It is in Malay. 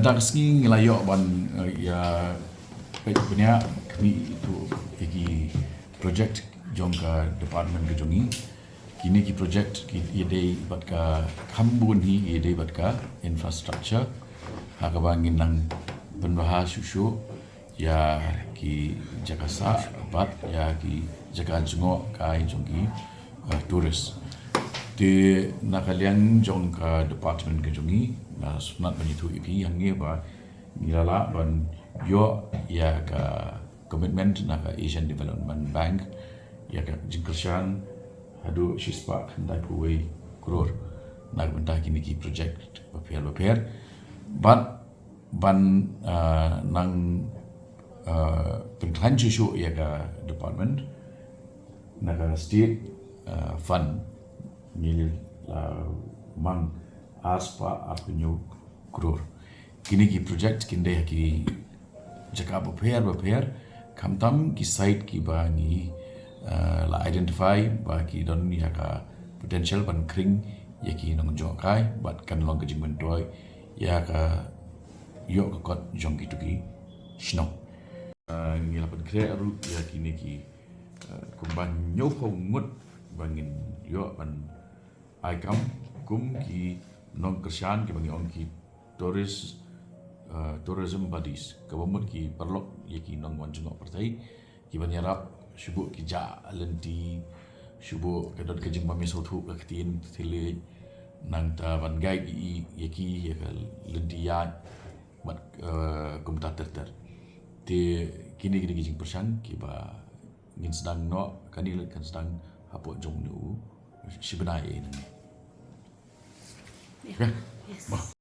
Bentang sengi ngelayok ban ya punya kami itu lagi projek jong ke department ke jongi kini ki projek ki ide bat ka kambun hi ide bat ka infrastructure ha ka bangin nang benbahas susu ya ki jakasa bat ya ki jaka jungo kai jongi turis di nakalian jong ka department ke jongi na sunat banyitu iki yang ni ba ngilala ban yo ya ka commitment na ka Asian Development Bank ya ka jingkershan hadu shispa khandai puwei kror na bentah kini ki project baper but ban nang pentran susu ya ka department na ka state fund ngil mang aspa apnyo kror kini ki project kinde ki jaka baper kamtam ki site ki bangi la identify ba ki don ya ka potential ban kring ya ki nong jong kai bat kan long ke jingmen toy ya ka yo ka kot jong ki tuki shno ngila pan kre aru ya kini ki kumban nyopong ngut bangin yo ban aikam kum ki non kershan ki bangi on ki tourism buddies kabamut ki perlok ye ki non wan jungok partai ki banyarap syubuk ki ja lenti syubuk kadot ke jing mami sotu ka ketin tile nang ta ban gai ye ki ye ka lenti ya mat kumta terter te kini jing persan ki ba ngin sedang no kanil kan sedang hapok jong nu sibenai ni. Yeah. Yes.